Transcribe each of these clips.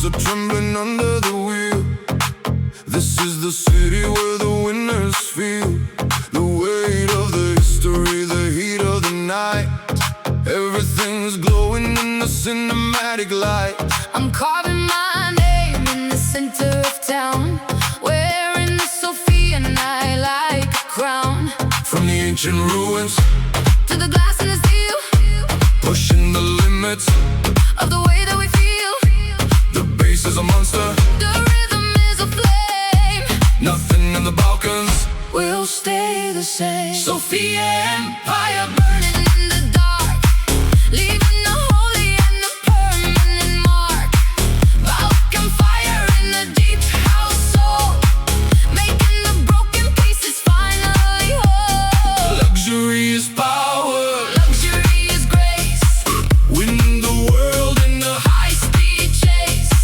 are trembling under the wheel. This is the city where the winners feel the weight of the history, the heat of the night. Everything's glowing in the cinematic light. I'm carving my name in the center of town, wearing the Sofia night like a crown. From the ancient ruins to the glass and the steel, pushing the limits of the way that we feel. The bass is a monster, the rhythm is a flame. Nothing in the Balkans will stay the same. Sofia Empire burning in the dark, leaving the holy and the permanent mark. Balkan fire in the deep house soul, making the broken pieces finally whole. Luxury is power, luxury is grace, winning the world in a high-speed chase.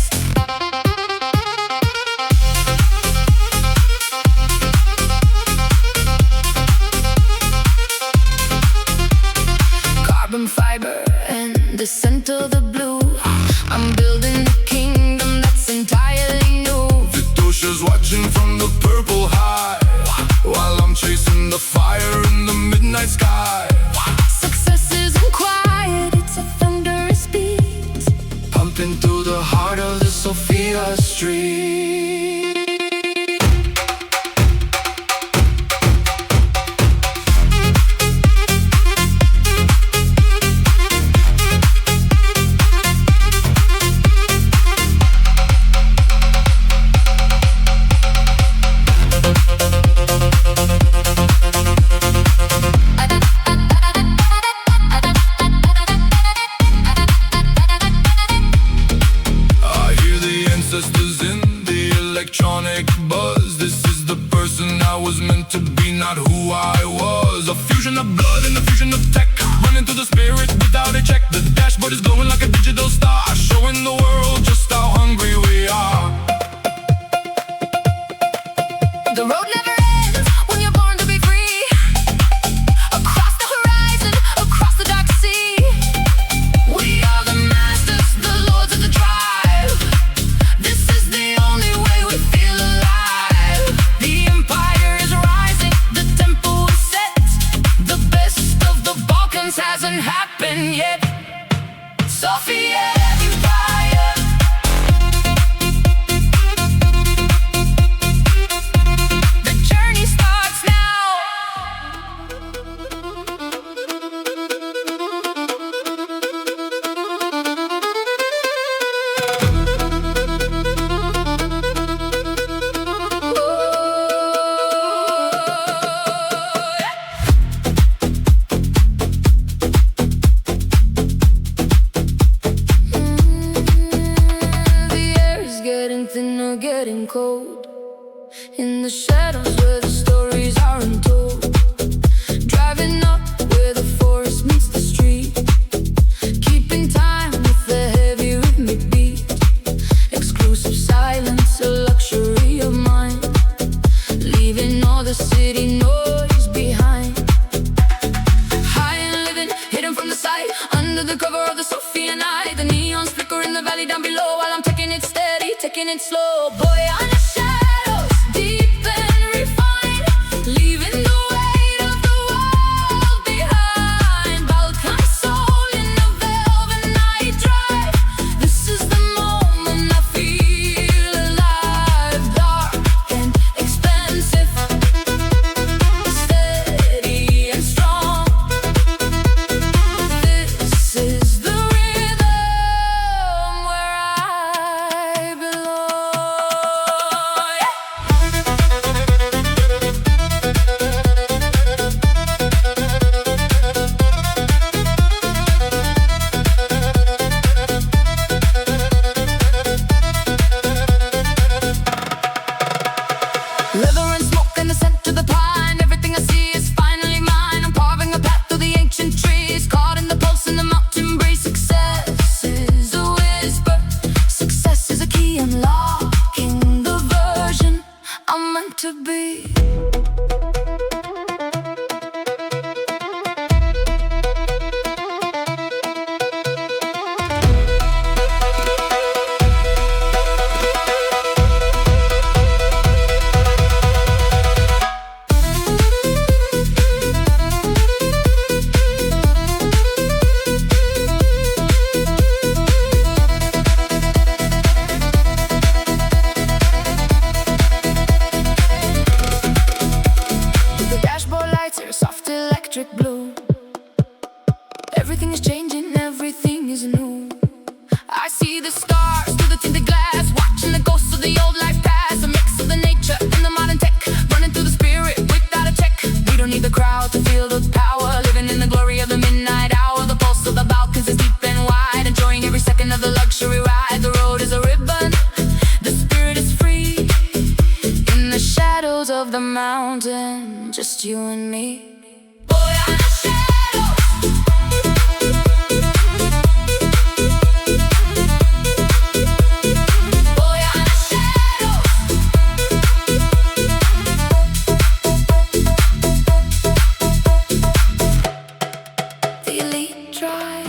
Carbon fiber and the scent of the blue. I'm building a kingdom that's entirely new. Vitosha's watching from the purple high, while I'm chasing the fire in the midnight sky. Success isn't quiet, it's a thunderous beat, Pumping through the heart of the Sofia street. Ancestors in the electronic buzz. This is the person I was meant to be, not who I was. A fusion of blood and a fusion of tech, running through the spirit without a check. The dashboard is glowing like a digital star, showing the world just how hungry we are. The road never ends when you're born to be free. Across the horizon, across the dark sea, we are the masters, the lords of the drive. This is the only way we feel alive. The empire is rising, the temple is set. The best of the Balkans hasn't happened yet. Sofia Empire. The journey starts now. The air is getting thinner, getting cold. In the shadows where the stories are untold. Driving up where the forest meets the street, keeping time with the heavy rhythmic beat. Exclusive silence, a luxury of mine, leaving all the city noise behind. High and living, hidden from the sight, under the cover of the Sofia night. The neons flicker in the valley down below, while I'm taking it steady, taking it slow. Boyana shadows, deep and refined, leaving the weight of the world behind. Balkan soul in a velvet night drive. This is the moment I feel alive. Dark and expensive, steady and strong. This is the rhythm where I belong. is new. I see the stars through the tinted glass, watching the ghosts of the old life pass. A mix of the nature and the modern tech, running through the spirit without a check. We don't need the crowd to feel the power, living in the glory of the midnight hour. The pulse of the Balkans is deep and wide, enjoying every second of the luxury ride. The road is a ribbon, the spirit is free. In the shadows of the mountain, just you and me. Boyana Shadow. Boyana Shadow. The elite drive.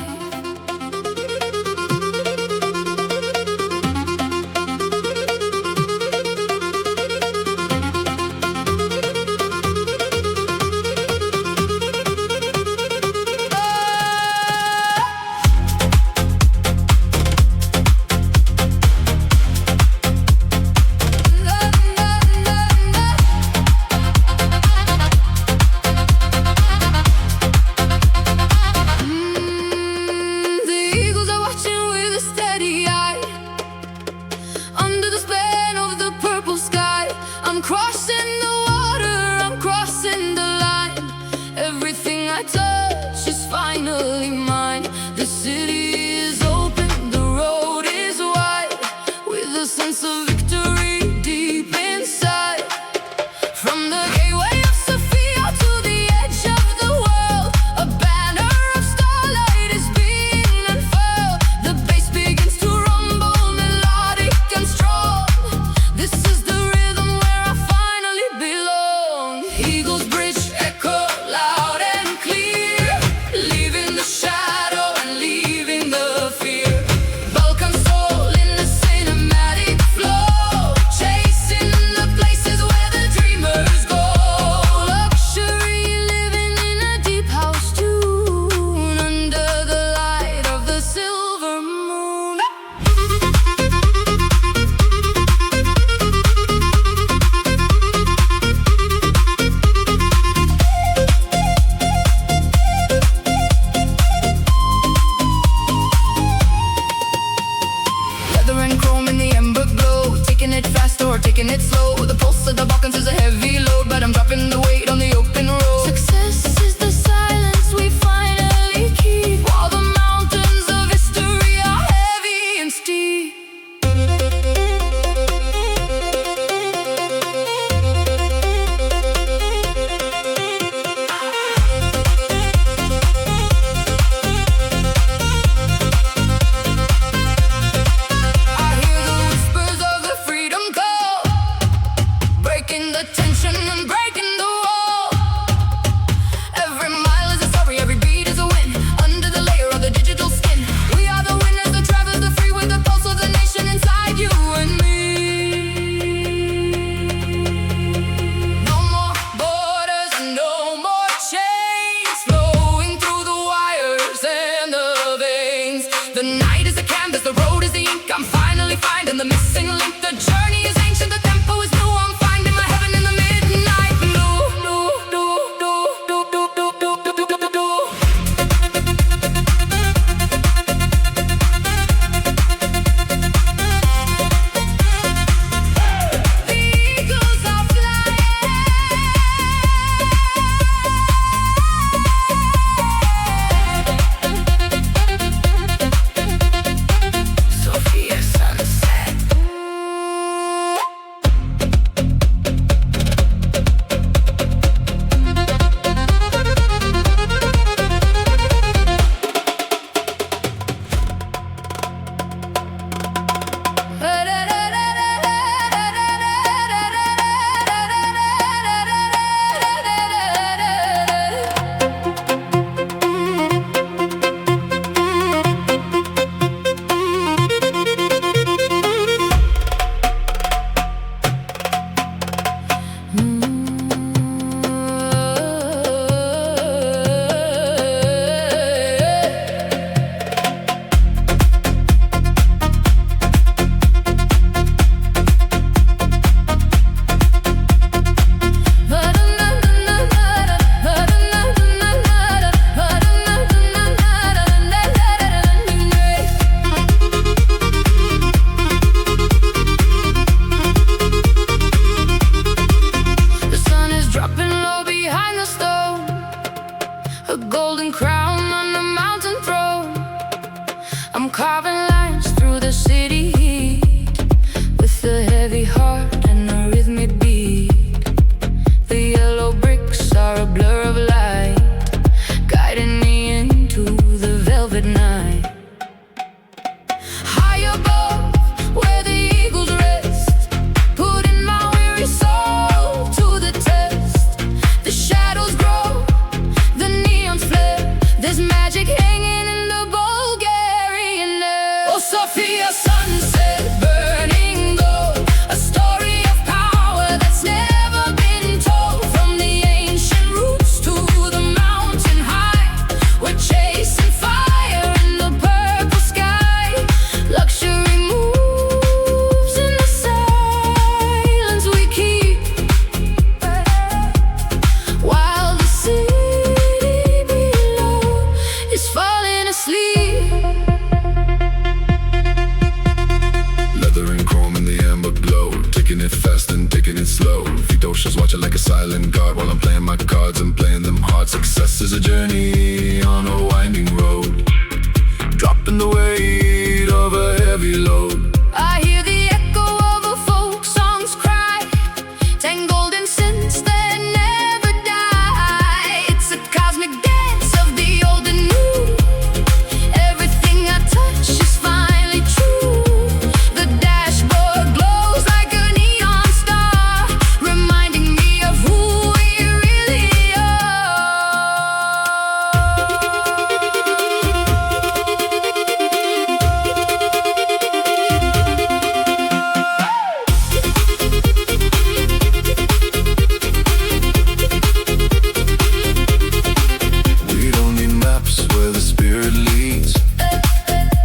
Crossing the water, I'm crossing the line. Everything I touch is finally mine. The city is open, the road is wide, with a sense of victory deep inside. From the gateway of Sofia to the edge of the world, a banner of starlight is being unfurled. The bass begins to rumble, melodic and strong. This is the Eagles Bridge echo loud and clear, leaving the shadow and leaving the fear. Balkan soul in the cinematic flow, chasing the places where the dreamers go. Luxury living in a deep house tune, under the light of the silver moon. Taking it fast or taking it slow, the pulse of the Balkans is a heavy load, but I'm dropping the weight on the open road. Success is the silence we finally keep, while the mountains of history are heavy and steep. Tension and breaking the wall. Every mile is a story, every beat is a win. Under the layer of the digital skin, we are the winners, the travelers, the free, with the pulse of the nation inside you and me. No more borders, no more chains, flowing through the wires and the veins. The night is a canvas, the road is the ink. I'm finally finding the missing link. The journey is ancient, the tempo is new. I'm finding my heaven in the midnight blue. The eagles are flying. Sofia Sunset. I'm carving lines through the city heat with a heavy heart and a rhythmic beat. The yellow bricks are a blur of light, guiding me into the velvet night. High above, where the eagles rest, putting my weary soul to the test. The shadows grow, the neons flare, there's magic hanging in the Bulgarian air. Oh, Sofia Sunset, burning gold, a story of power that's never been told. From the ancient roots to the mountain high, we're chasing fire in the purple sky. Luxury moves in the silence we keep, while the city below is falling asleep. Leather and chrome in the amber glow, taking it fast and taking it slow. Vitosha's watching like a silent guard while I'm playing my cards and playing them hard. Success is a journey on a winding road, dropping the weight of a heavy load. I hear the echo of a folk song's cry, tangled in synths that never die. It's a cosmic dance of the old and new. Everything I touch is finally true. The dashboard glows like a neon star, reminding me of who we really We don't need maps where the spirit leads,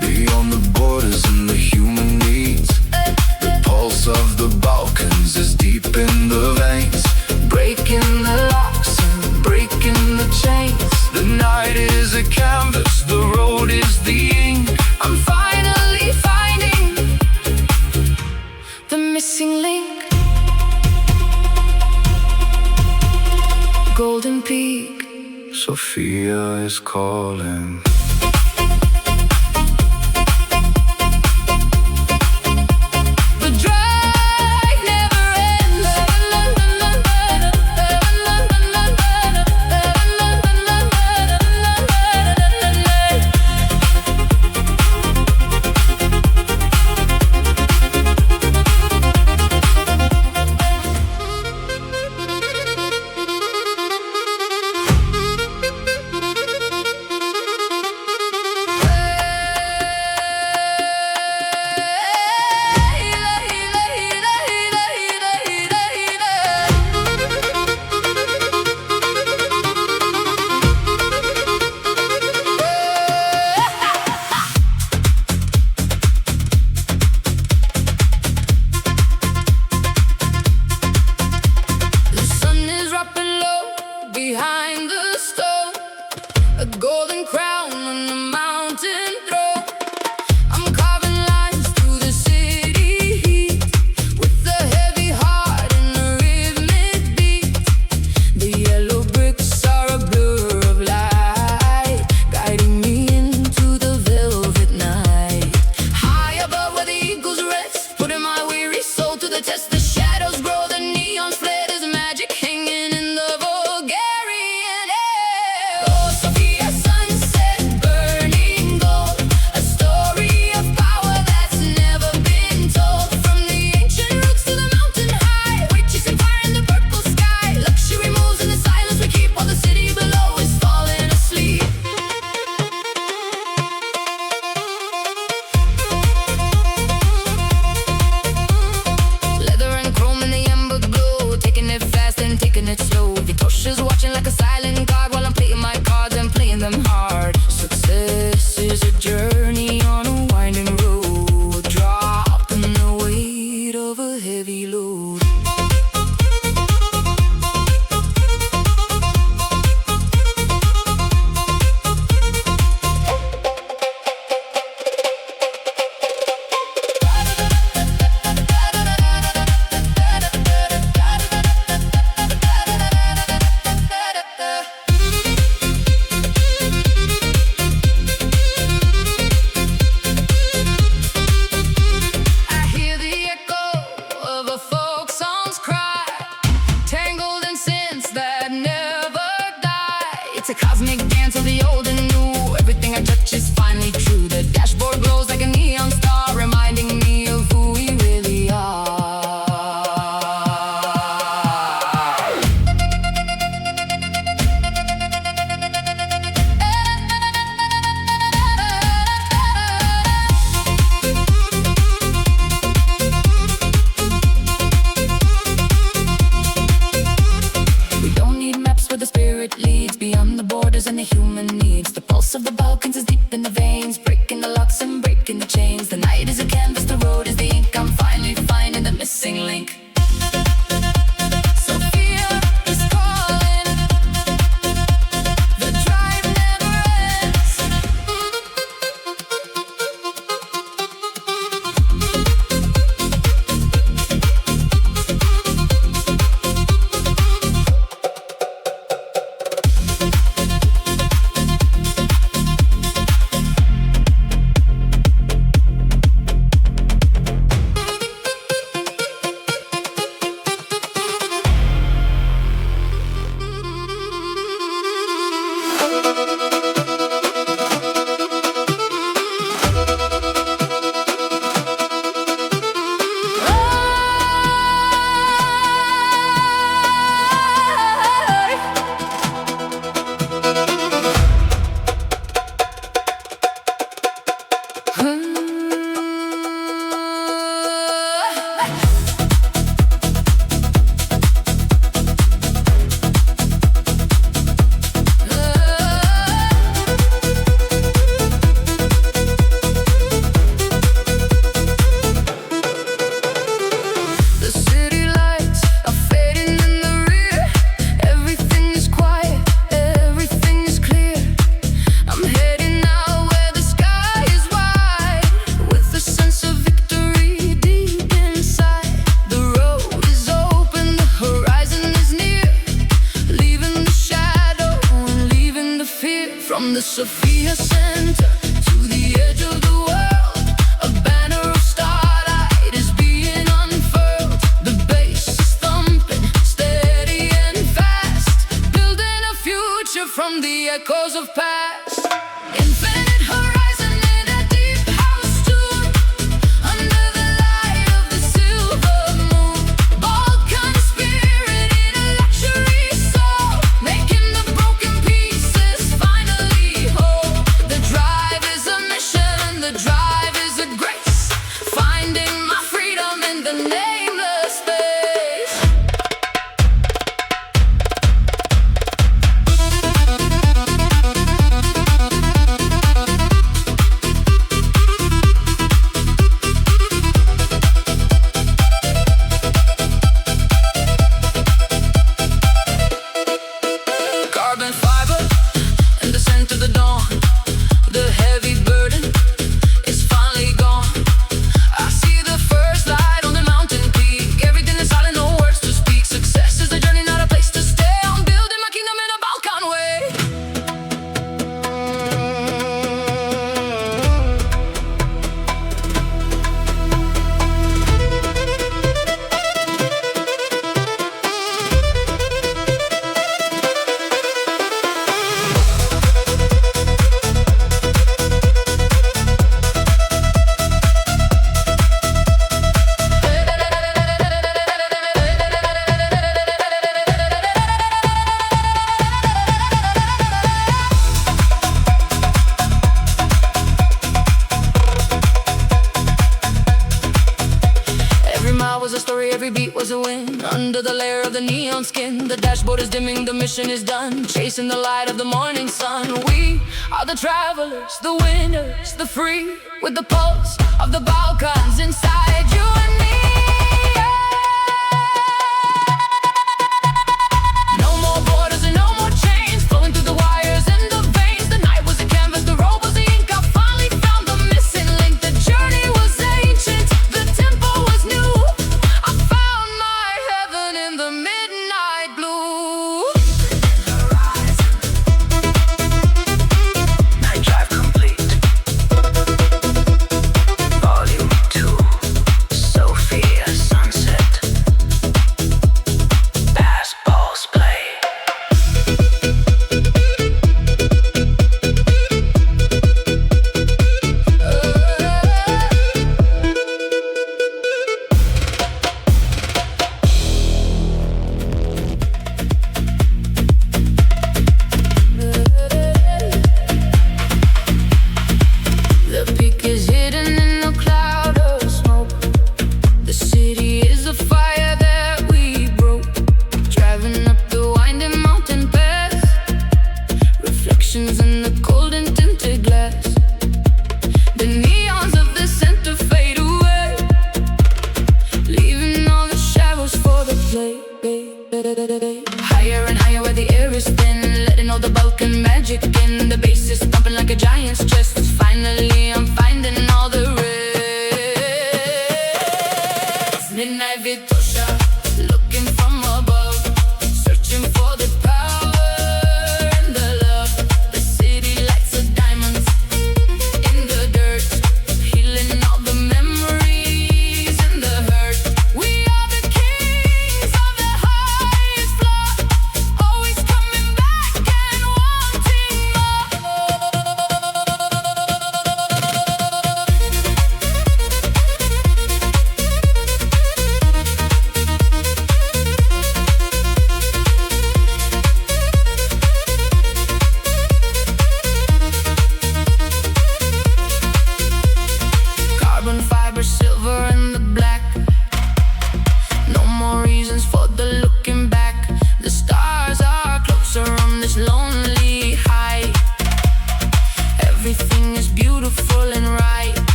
beyond the borders and the human needs. The pulse of the Balkans is deep in the veins, breaking the locks and breaking the chains. The night is a canvas, the road is the ink. I'm finally finding the missing link. Golden Peak. Sofia is calling. The drive never ends. breaking the chains. The night is a canvas, the road is the ink. I'm finally finding the missing link. Sofia is calling. The drive never ends. From the Sofia center to the edge of the world, a banner of starlight is being unfurled. The bass is thumping, steady and fast, building a future from the echoes of past. Infinite horizon in a deep house tune, under the light of the silver moon. Balkan spirit in a luxury soul, making the broken pieces finally whole. The drive is a mission and the drive is a grace, finding my freedom in the nameless space. Carbon fiber in the scent of the dawn. The heavy burden is finally gone. I see the first light on the mountain peak. Everything is silent, no words to speak. Success is a journey, not a place to stay. I'm building my kingdom in a Balkan way. Every mile was a story, every beat was a win. Under the layer of the neon skin, the dashboard is dimming, the mission is done. Chasing the light of the morning sun. We are the travelers, the winners, the free, with the pulse of the Balkans inside you and me. No more borders and no more chains, flowing through the wires and the veins. The night was a canvas, the road was the ink. I finally found the missing link. The journey was ancient, the tempo was new. I found my heaven in the midnight blue. Night drive complete. Volume 2. Sofia.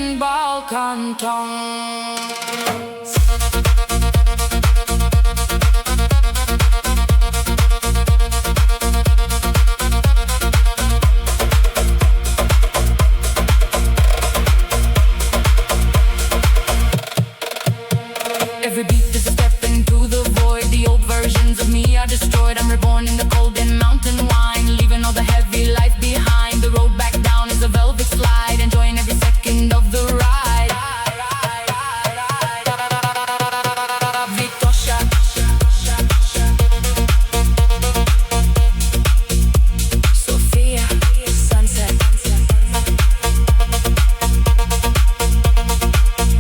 in Balkan tongue. Every beat is a step into the void. The old versions of me are destroyed. I'm reborn in the cold and mountain wine, leaving all the heavy life behind. The road back down is a velvet slide, enjoying every second of the ride. Vitosha, Sofia Sunset,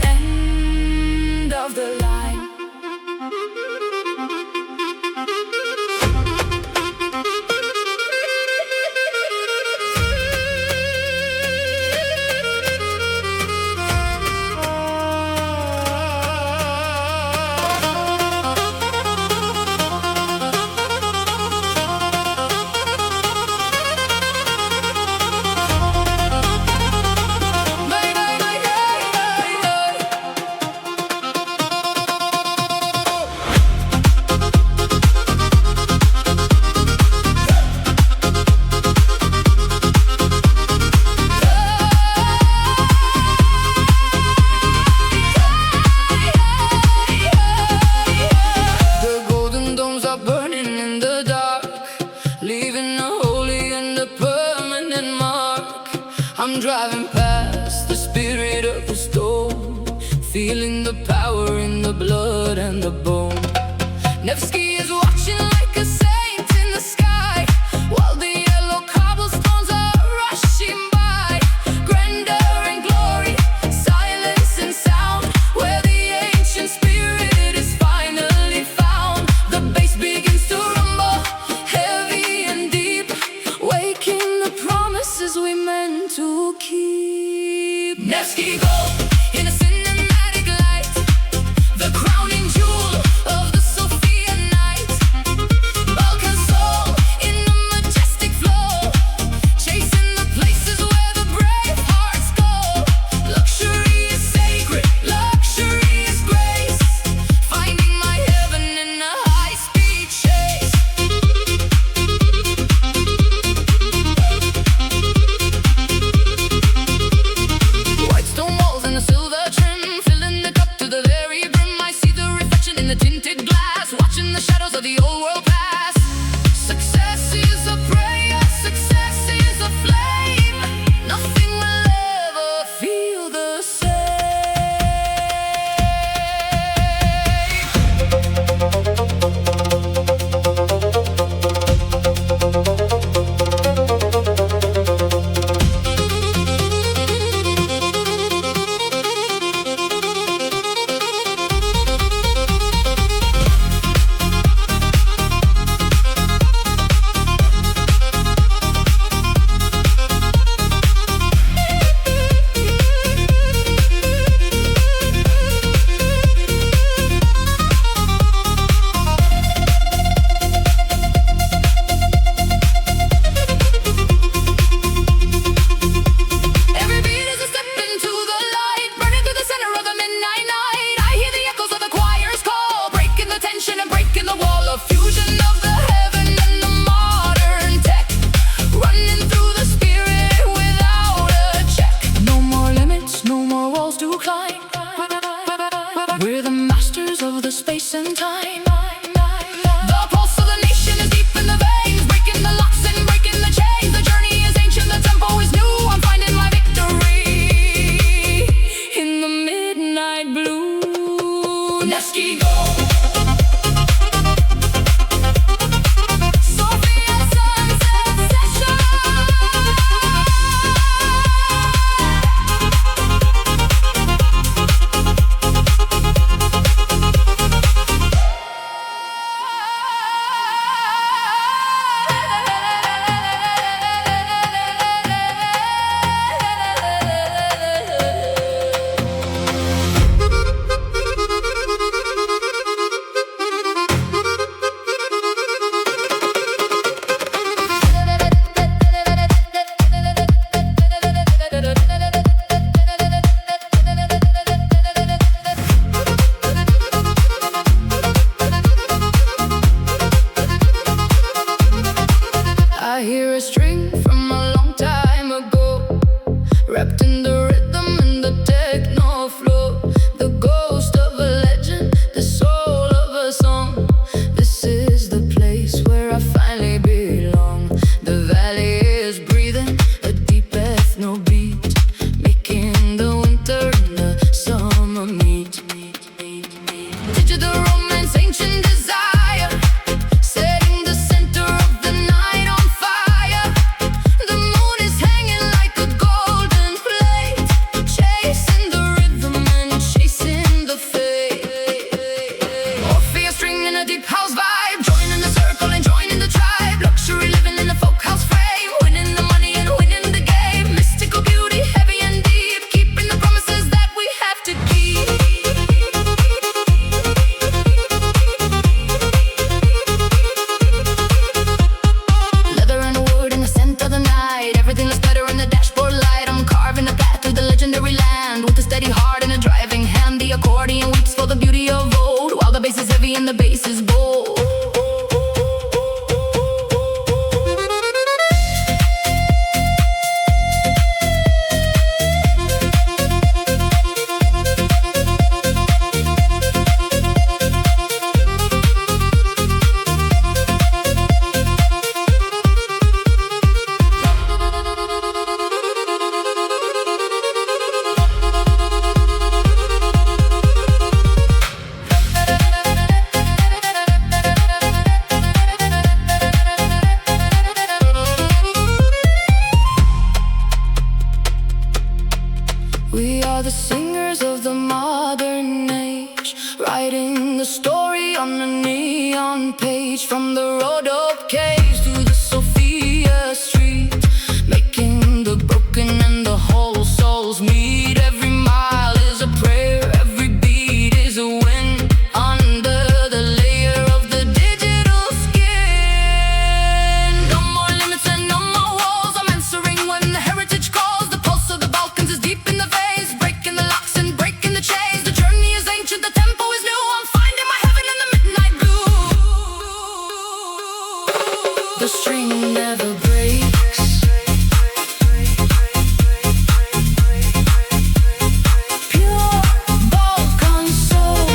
end of the line. The golden domes are burning in the dark, leaving a holy and a permanent mark. I'm driving past the spirit of the storm, feeling the power in the blood and the bone. Nevsky is watching like a saint in the sky, while the yellow cobblestones are rushing by. Grandeur and glory, silence and sound, where the ancient spirit is finally found. The bass begins to rumble, heavy and deep, waking the promises we meant to keep. Nevsky Gol in a cinematic light, the crowning jewel of the Sofia night. Balkan soul in a majestic flow, chasing the places where the brave hearts go. Luxury is sacred, luxury is grace, finding my heaven in a high-speed chase. White stone walls and a silver trim, filling the cup to the very brim. I see the reflection accordion weeps for the beauty of old, while the bass is heavy and the bass is bold. We are the singers of the modern age, writing the story on the neon page. From the road-up caves to the Sofia street, making the broken and the whole souls meet. Every mile is a prayer, every beat is a win. Under the layer of the digital skin, no more limits and no more walls. I'm answering when the heritage calls. The pulse of the Balkans is deep in the veins, breaking the locks and breaking the chains. The journey is ancient, the tempo is new. I'm finding my heaven in the midnight blue. The string never breaks. Pure Balkan soul.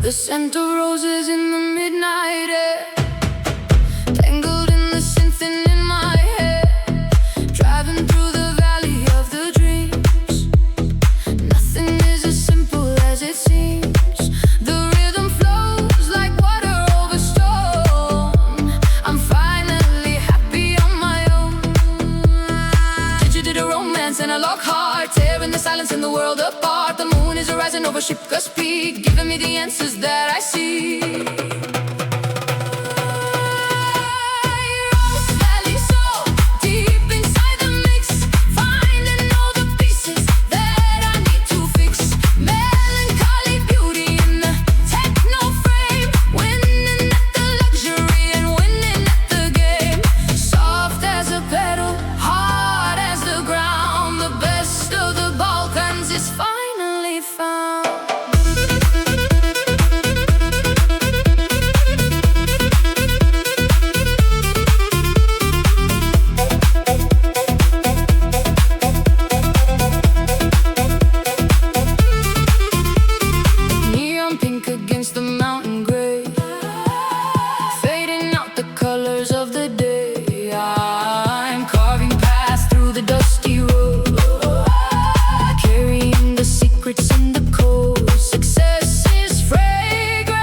The scent of roses in the midnight air, tangled in the synth and in my head, driving through the valley of the dreams. Nothing is as simple as it seems. The rhythm flows like water over stone. I'm finally happy on my own. Digital romance and a lock heart, tearing the silence in the world apart. The moon is rising over Shipka's peak, giving me the answers that I see. Rose Valley soul, deep inside the mix, finding all the pieces that I need to fix. Melancholy beauty in the techno frame, winning at the luxury and winning at the game. Soft as a pedal, hard as the ground, the best of the Balkans is finally found. Neon pink against the mountain gray, fading out the colors of the day. I'm carving paths through the dusty road, carrying the secrets in the code. Success is fragrant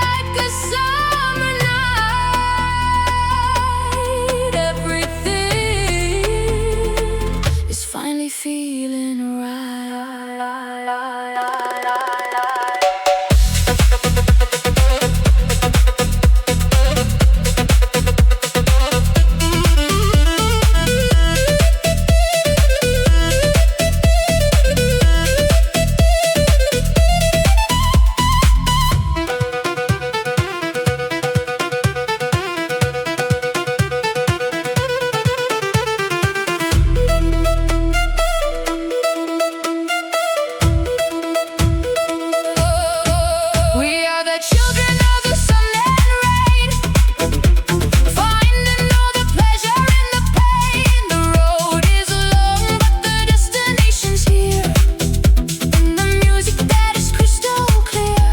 like a summer night. Everything is finally feeling right. We are the children of the sun and rain, finding all the pleasure in the pain. The road is long, but the destination's here. In the music that is crystal clear,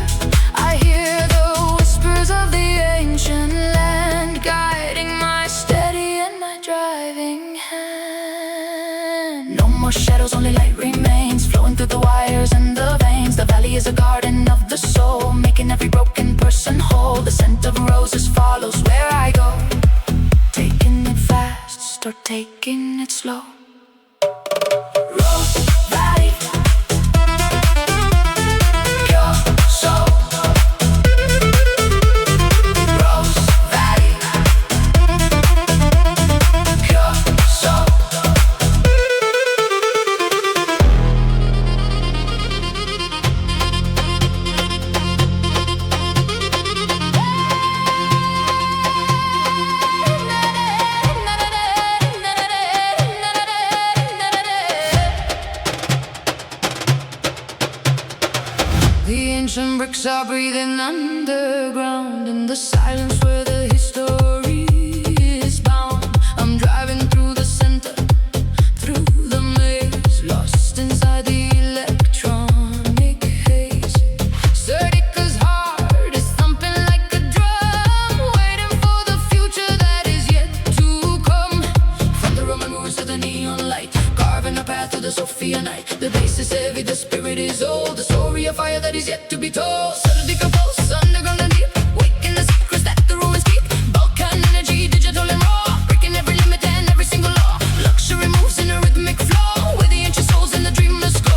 I hear the whispers of the ancient land, guiding my steady and my driving hand. No more shadows, only light remains, flowing through the wires and the veins. The valley is a garden of the soul, making every broken person whole. The scent of roses follows where I go, taking it fast, fast or taking it slow. Rose Valley, pure soul. Rose Valley, pure soul. The ancient bricks are breathing underground in the silence where the history is bound. I'm driving through the center, through the maze, lost inside the electronic haze. Serdika's heart is thumping like a drum, waiting for the future that is yet to come. From the Roman ruins to the neon light, carving a path to the Sofia night. The bass is heavy, the spirit is old, the story of fire that is yet to be told. Serdika Pulse, underground and deep, waking the secrets that the ruins keep. Balkan energy, digital and raw, breaking every limit and every single law. Luxury moves in a rhythmic flow, where the ancient souls and the dreamers go.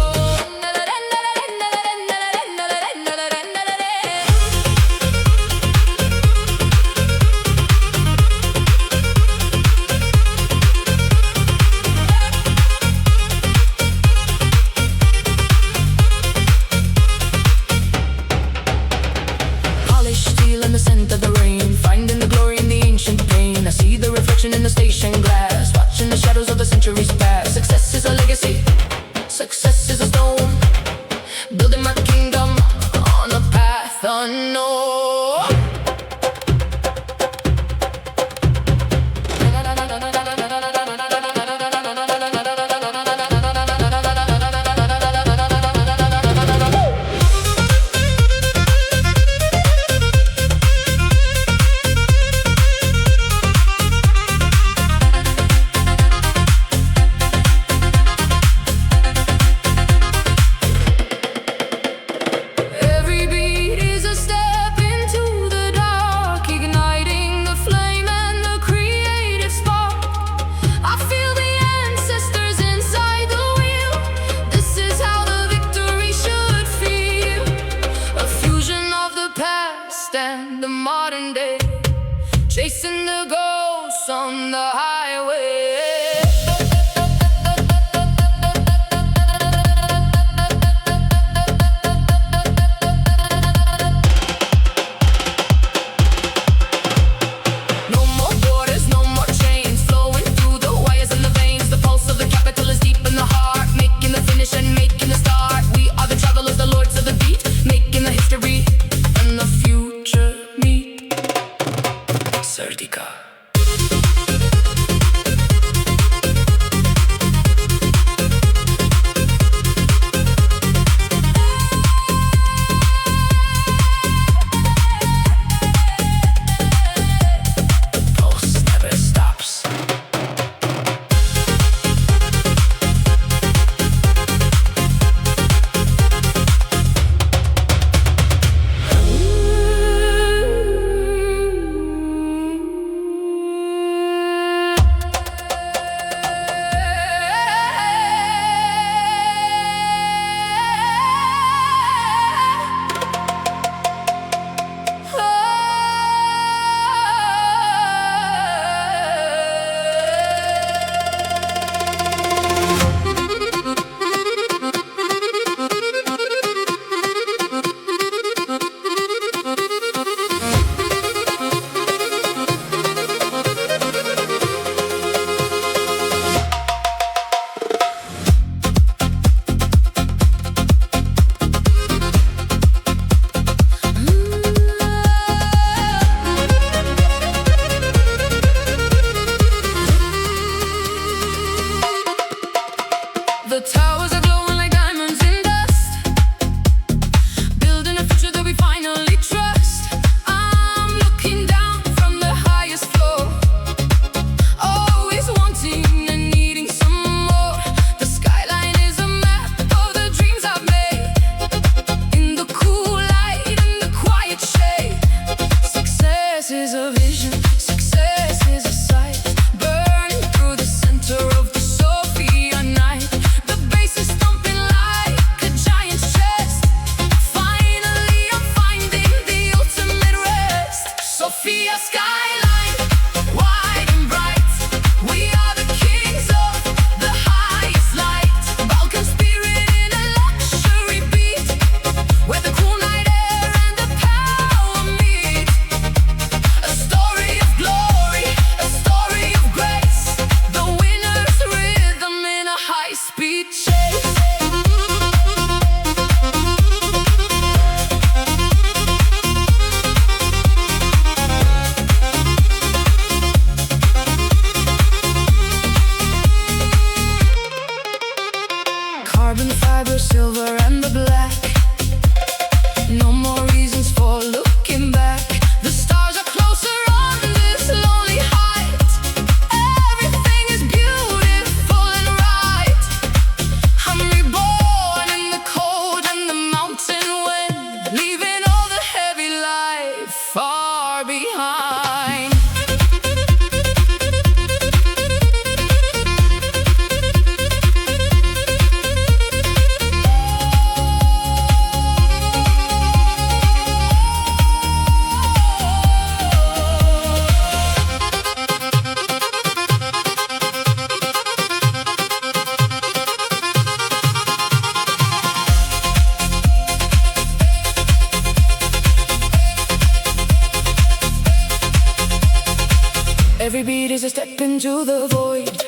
into the void.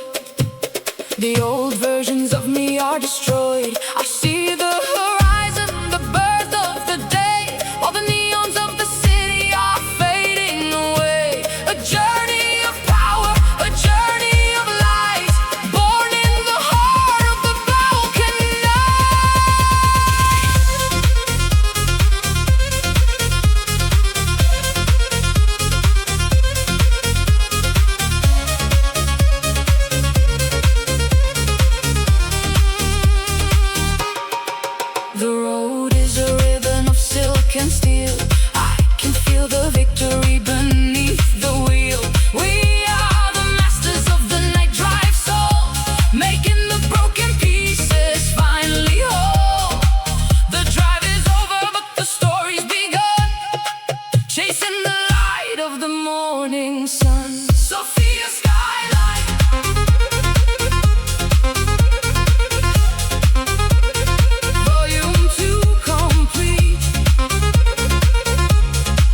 The old versions of me are destroyed. I see the horizon, the birth of the day, while the neons of the city are fading away. A journey of power, a journey of light, born in the heart of the Balkan The road is a ribbon of silk and steel. I can feel the victory beneath the wheel. We are the masters of the night drive soul, making the broken pieces finally whole. The drive is over, but the story's begun, chasing the light of the morning sun. Sofia Skyline, Volume 2 complete.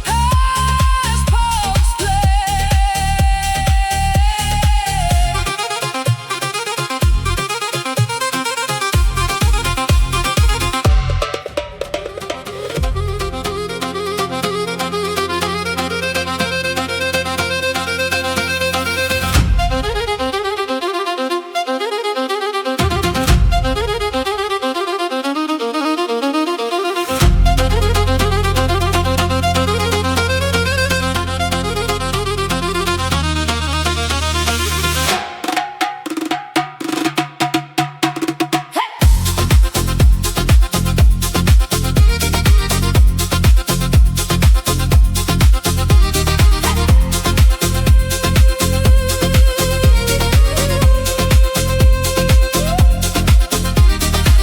As Pulse play.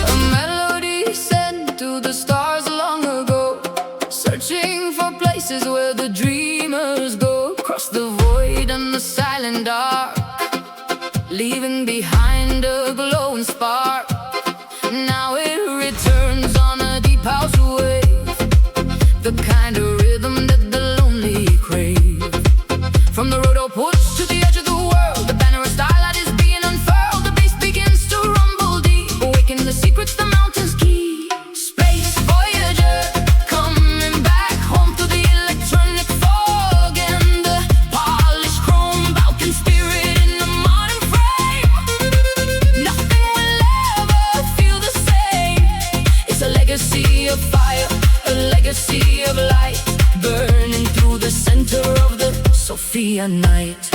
A melody sent to the stars long ago, searching for places where the dreamers go. Across the void and the silent dark, leaving behind a glowing spark. Now it returns on a deep house wave, the kind of rhythm that the lonely crave. From the road push to the edge of the world, the banner of starlight is being unfurled. The bass begins to rumble deep, awaken the secrets the mountains keep. Space Voyager, coming back home to the electronic fog and the polished chrome Balkan spirit in the modern frame. Nothing will ever feel the same. It's a legacy of fire, a legacy of light, burning through the center of the Sofia night.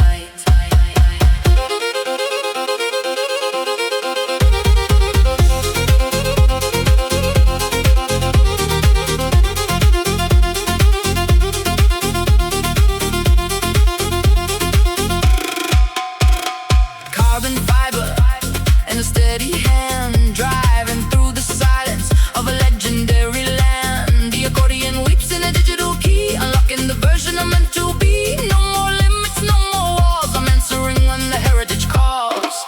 Carbon fiber and a steady hand, driving through the silence of a legendary land. The accordion weeps in a digital key, unlocking the version I'm meant to be. No more limits, no more walls, I'm answering when the heritage calls.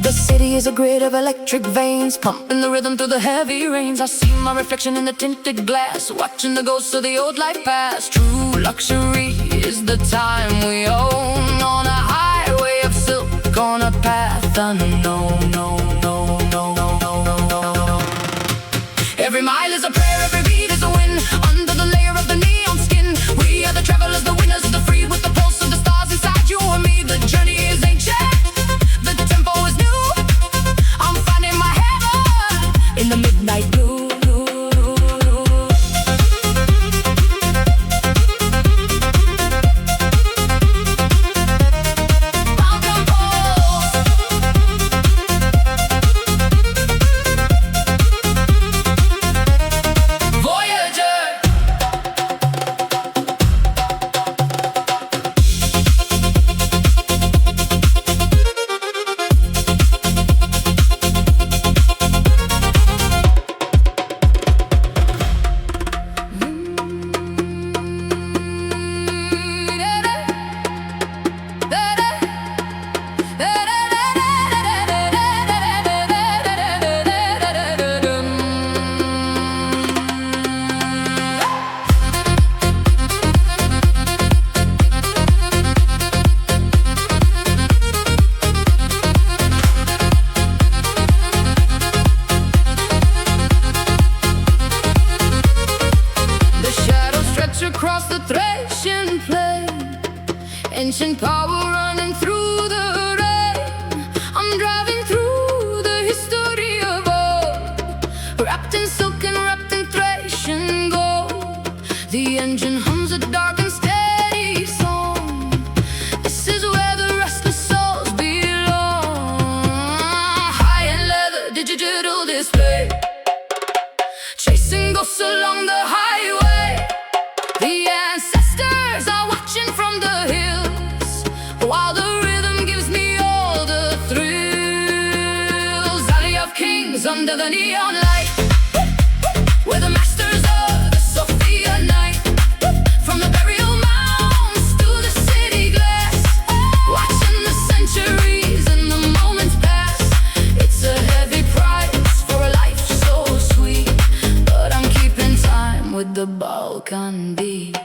The city is a grid of electric veins, pumping the rhythm through the heavy rains. I see my reflection in the tinted glass, watching the ghosts of the old life pass. True luxury is the time we own, on a highway of silk, on a path unknown. Every mile is a prayer, every beat is a win, under the layer of the neon skin. We are the travelers, the winners, the free, with the pulse of the stars inside you and me. The journey is ancient, the tempo is new. I'm finding my heaven in the midnight blue. Ancient power running through the rain. I'm driving through the history of old, wrapped in silk and wrapped in Thracian gold. The engine hums a dark and steady song. This is where the restless souls belong. High-end leather, digital display, chasing ghosts along the highway. The ancestors are watching from the hills, while the rhythm gives me all the thrills. Valley of Kings under the neon light, where the masters of the Sofia night. From the burial mounds to the city glass, watching the centuries and the moments pass. It's a heavy price for a life so sweet, but I'm keeping time with the Balkan beat.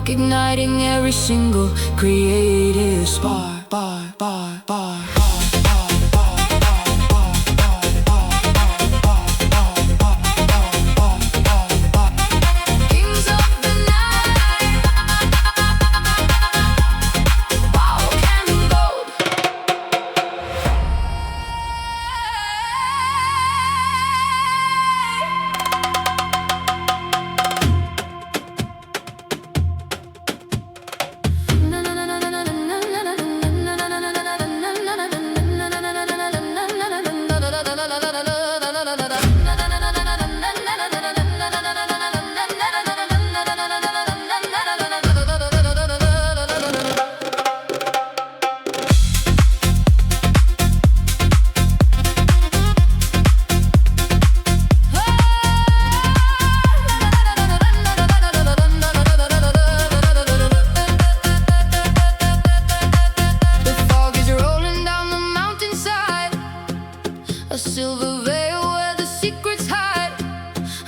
Igniting every single creative spark. Kings of the night, Balkan gold. A silver veil where the secrets hide.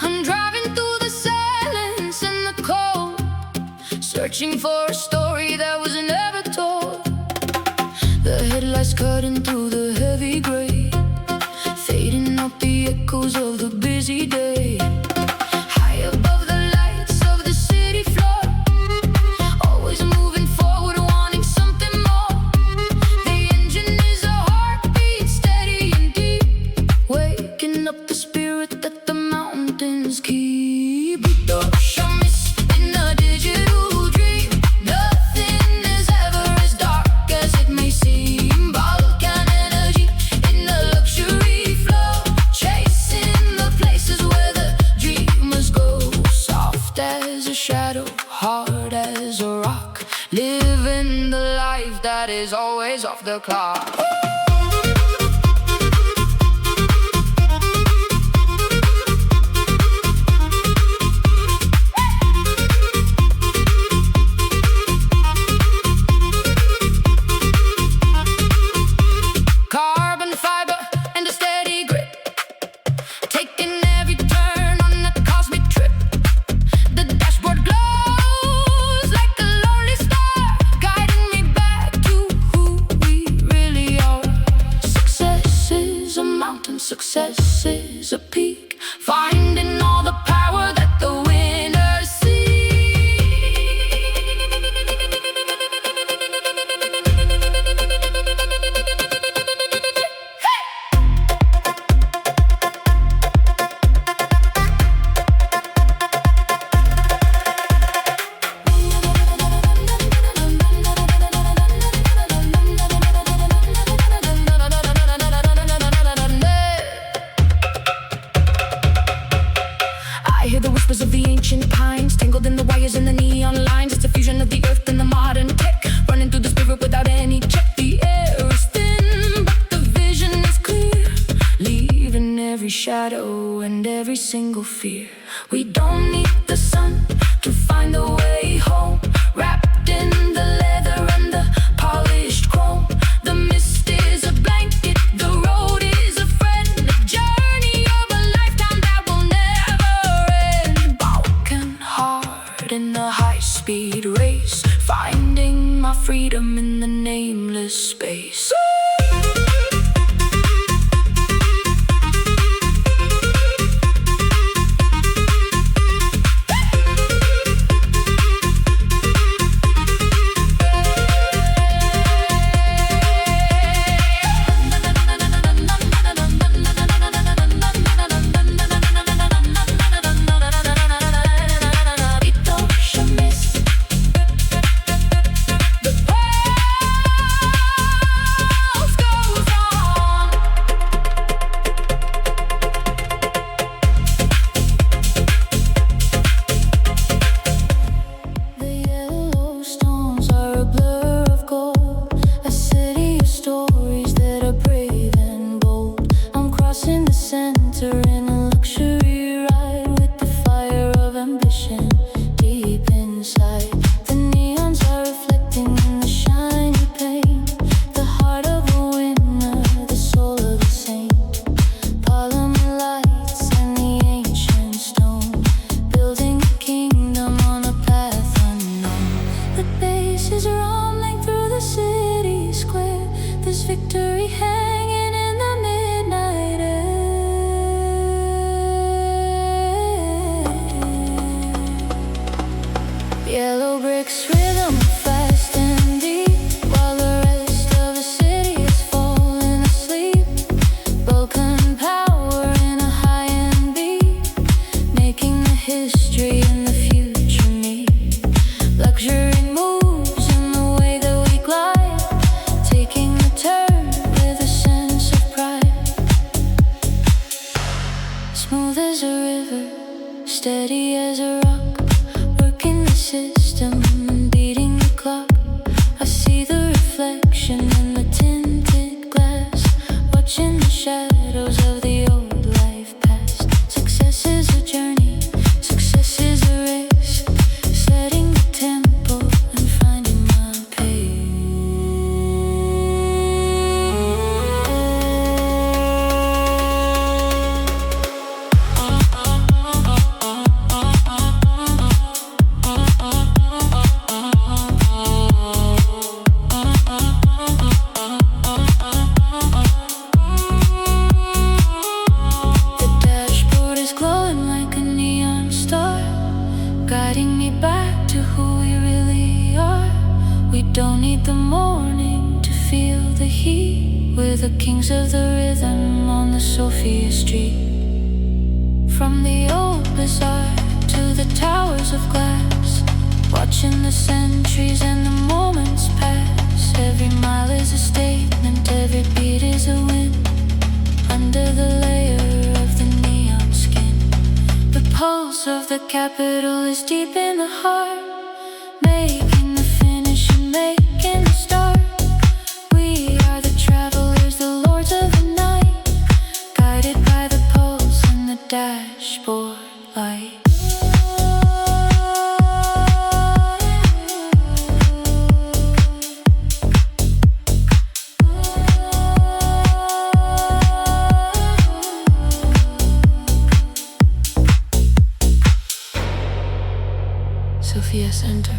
I'm driving through the silence and the cold, searching for a story that was never told. The headlights cutting through the heavy gray, fading out the echoes of the busy day. High above the lights of the city floor, always moving forward, wanting something more. The engine is a heartbeat, steady and deep, waking up the spirit that the mountains keep. Vitosha Mist in a digital dream. Nothing is ever as dark as it may seem. Balkan energy in a luxury flow, chasing the places where the dreamers go. Soft as a shadow, hard as a rock, living the life that is always off the clock. fear. We don't need the sun to find the way home. Wrapped in the leather and the polished chrome. The mist is a blanket, the road is a friend. The journey of a lifetime that will never end. Balkan heart in the high-speed race, finding my freedom in the nameless space. Victory hanging in the midnight air. Yellow bricks rhythm fast and deep, while the rest of the city is falling asleep. Balkan power in a high-end beat, making the history and the future meet. Luxury moves in the way that we glide, taking the turn with a sense of pride. Smooth as a river, steady as a rock, working the system and beating the clock. I see the reflection in the tinted glass, watching the shadows of the old life past. Success is a journey, success is a race, setting the tempo and finding my The dashboard is glowing like a neon star, guiding me back to who we really are. We don't need the morning to feel the heat. We're the kings of the rhythm on the Sofia Street. From the old bazaar to the towers of glass, watching the centuries and the moments pass. Every mile is a statement, every beat is a win. Under the layer of the neon skin, the pulse of the capital is deep in the heart, making the finish and making the start. We are the travelers, the lords of the night, guided by the pulse and the dashboard light. Sofia Center.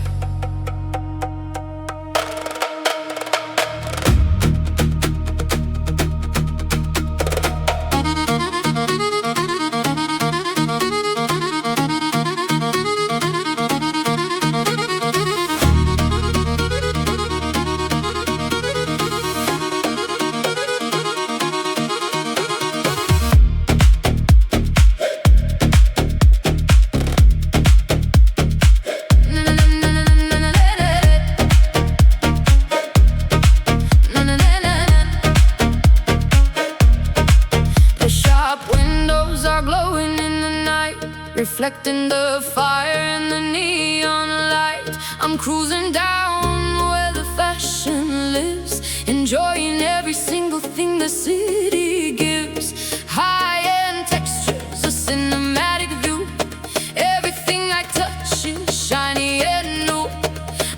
Reflecting the fire in the neon light. I'm cruising down where the fashion lives, enjoying every single thing the city gives. High-end textures, a cinematic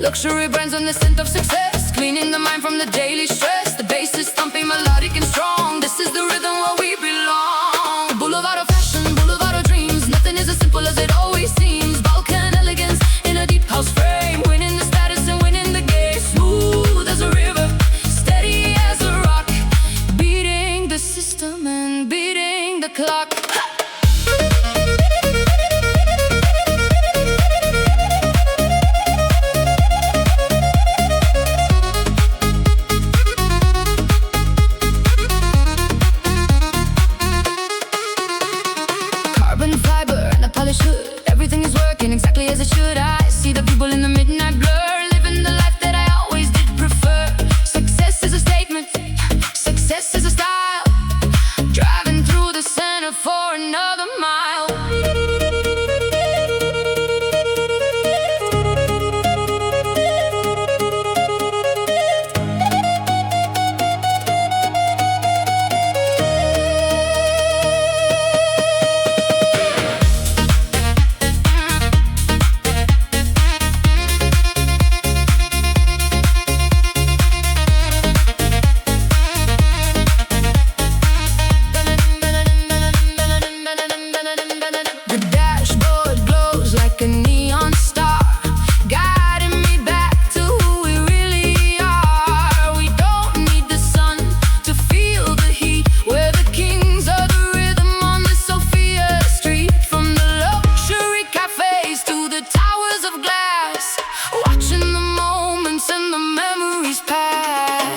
Luxury brands and the scent of success, cleaning the mind from the daily stress. The bass is thumping, melodic and strong. This is the rhythm where we belong. Boulevard of fashion, boulevard of dreams. Nothing is as simple as it always seems. Balkan elegance in a deep house frame, winning the status and winning the game. Smooth as a river, steady as a rock, beating the system and beating the clock. Everything is working exactly as it should. I see the people in the midnight blur, living the life that I always did prefer. Success is a statement, success is a style, driving through the center for another mile.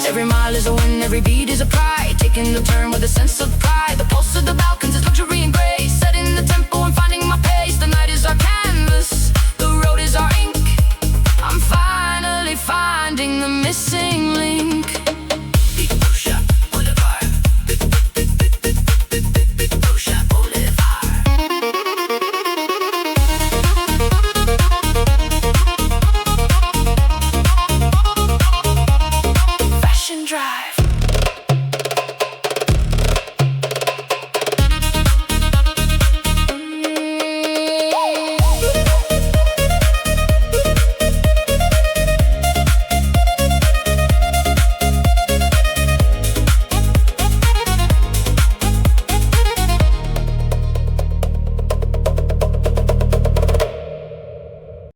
Every mile is a win, every beat is a pride, taking the turn with a sense of pride. The pulse of the Balkan